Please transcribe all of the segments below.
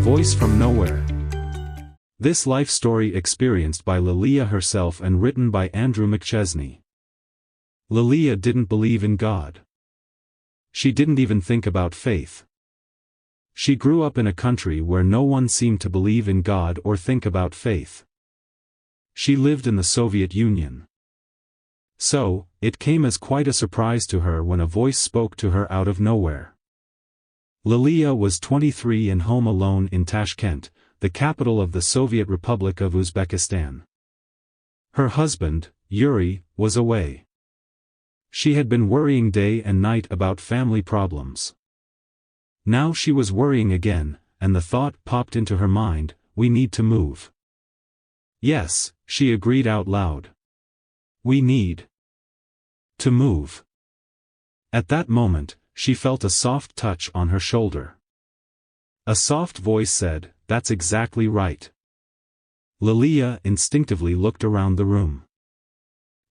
Voice from Nowhere. This life story experienced by Lilia herself and written by Andrew McChesney. Lilia didn't believe in God. She didn't even think about faith. She grew up in a country where no one seemed to believe in God or think about faith. She lived in the Soviet Union. So, it came as quite a surprise to her when a voice spoke to her out of nowhere. Lilia was 23 and home alone in Tashkent, the capital of the Soviet Republic of Uzbekistan. Her husband, Yuri, was away. She had been worrying day and night about family problems. Now she was worrying again, and the thought popped into her mind, we need to move. Yes, she agreed out loud. We need to move. At that moment, she felt a soft touch on her shoulder. A soft voice said, "That's exactly right." Lilia instinctively looked around the room.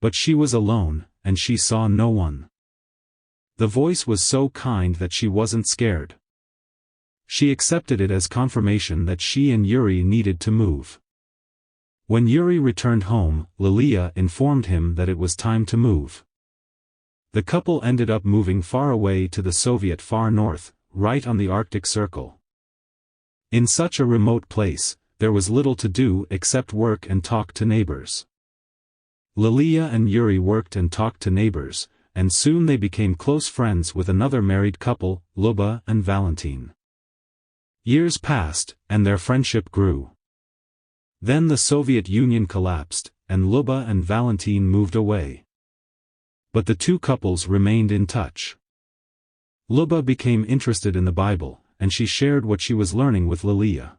But she was alone, and she saw no one. The voice was so kind that she wasn't scared. She accepted it as confirmation that she and Yuri needed to move. When Yuri returned home, Lilia informed him that it was time to move. The couple ended up moving far away to the Soviet far north, right on the Arctic Circle. In such a remote place, there was little to do except work and talk to neighbors. Lilia and Yuri worked and talked to neighbors, and soon they became close friends with another married couple, Luba and Valentin. Years passed, and their friendship grew. Then the Soviet Union collapsed, and Luba and Valentin moved away. But the two couples remained in touch. Luba became interested in the Bible, and she shared what she was learning with Lilia.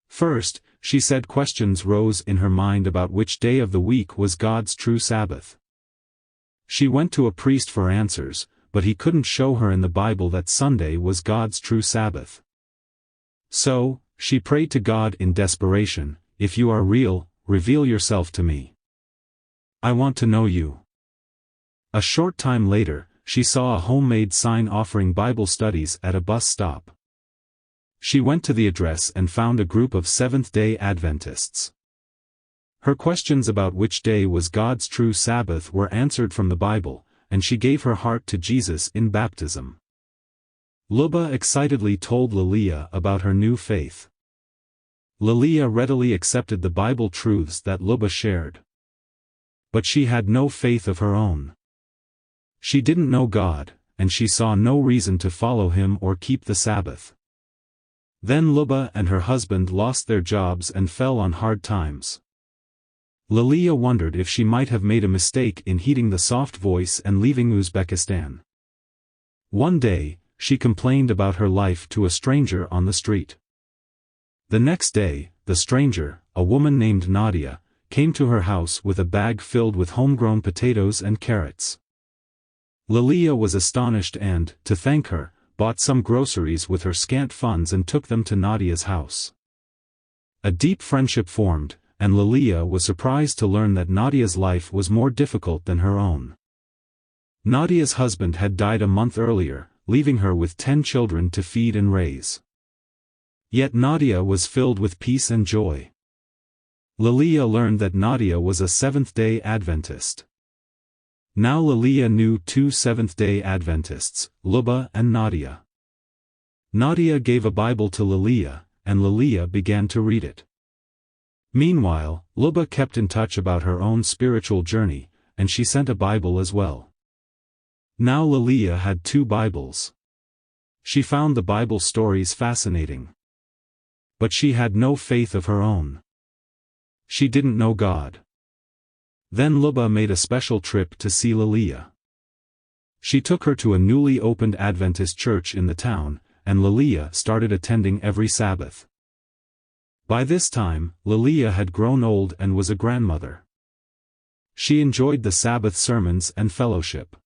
First, she said questions rose in her mind about which day of the week was God's true Sabbath. She went to a priest for answers, but he couldn't show her in the Bible that Sunday was God's true Sabbath. So, she prayed to God in desperation, "If you are real, reveal yourself to me. I want to know you." A short time later, she saw a homemade sign offering Bible studies at a bus stop. She went to the address and found a group of Seventh-day Adventists. Her questions about which day was God's true Sabbath were answered from the Bible, and she gave her heart to Jesus in baptism. Luba excitedly told Lilia about her new faith. Lilia readily accepted the Bible truths that Luba shared. But she had no faith of her own. She didn't know God, and she saw no reason to follow him or keep the Sabbath. Then Luba and her husband lost their jobs and fell on hard times. Lilia wondered if she might have made a mistake in heeding the soft voice and leaving Uzbekistan. One day, she complained about her life to a stranger on the street. The next day, the stranger, a woman named Nadia, came to her house with a bag filled with homegrown potatoes and carrots. Lilia was astonished and, to thank her, bought some groceries with her scant funds and took them to Nadia's house. A deep friendship formed, and Lilia was surprised to learn that Nadia's life was more difficult than her own. Nadia's husband had died a month earlier, leaving her with 10 children to feed and raise. Yet Nadia was filled with peace and joy. Lilia learned that Nadia was a Seventh-day Adventist. Now Lilia knew two Seventh-day Adventists, Luba and Nadia. Nadia gave a Bible to Lilia, and Lilia began to read it. Meanwhile, Luba kept in touch about her own spiritual journey, and she sent a Bible as well. Now Lilia had 2 Bibles. She found the Bible stories fascinating. But she had no faith of her own. She didn't know God. Then Luba made a special trip to see Lilia. She took her to a newly opened Adventist church in the town, and Lilia started attending every Sabbath. By this time, Lilia had grown old and was a grandmother. She enjoyed the Sabbath sermons and fellowship.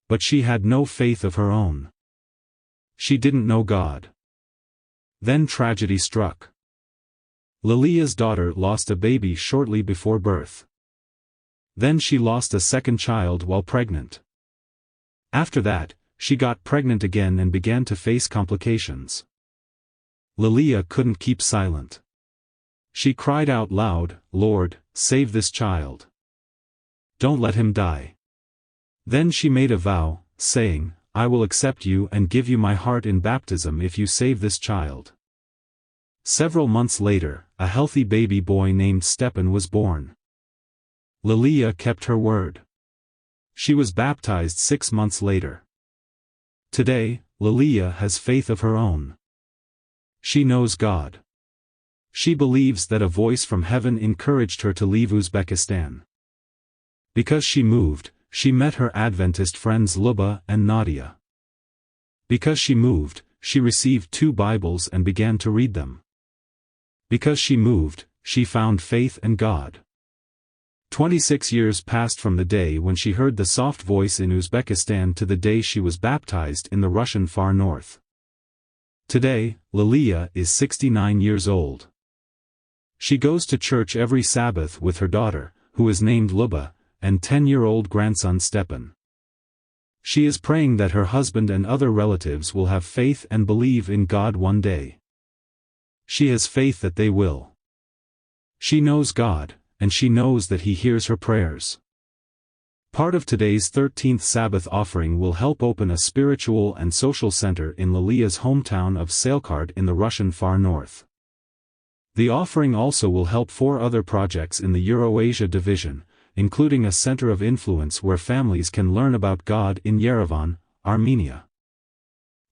But she had no faith of her own. She didn't know God. Then tragedy struck. Lilia's daughter lost a baby shortly before birth. Then she lost a second child while pregnant. After that, she got pregnant again and began to face complications. Lilia couldn't keep silent. She cried out loud, "Lord, save this child. Don't let him die." Then she made a vow, saying, "I will accept you and give you my heart in baptism if you save this child." Several months later, a healthy baby boy named Stepan was born. Lilia kept her word. She was baptized 6 months later. Today, Lilia has faith of her own. She knows God. She believes that a voice from heaven encouraged her to leave Uzbekistan. Because she moved, she met her Adventist friends Luba and Nadia. Because she moved, she received 2 Bibles and began to read them. Because she moved, she found faith and God. 26 years passed from the day when she heard the soft voice in Uzbekistan to the day she was baptized in the Russian far north. Today, Lilia is 69 years old. She goes to church every Sabbath with her daughter, who is named Luba, and 10-year-old grandson Stepan. She is praying that her husband and other relatives will have faith and believe in God one day. She has faith that they will. She knows God, and she knows that He hears her prayers. Part of today's 13th Sabbath offering will help open a spiritual and social center in Lilia's hometown of Salekhard in the Russian far north. The offering also will help 4 other projects in the Euro-Asia division, including a center of influence where families can learn about God in Yerevan, Armenia.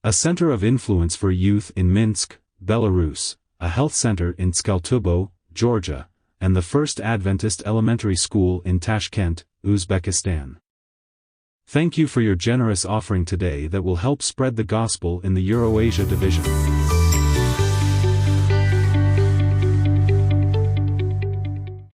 A center of influence for youth in Minsk, Belarus, a health center in Tskaltubo, Georgia, and the first Adventist elementary school in Tashkent, Uzbekistan. Thank you for your generous offering today that will help spread the gospel in the Euro-Asia division.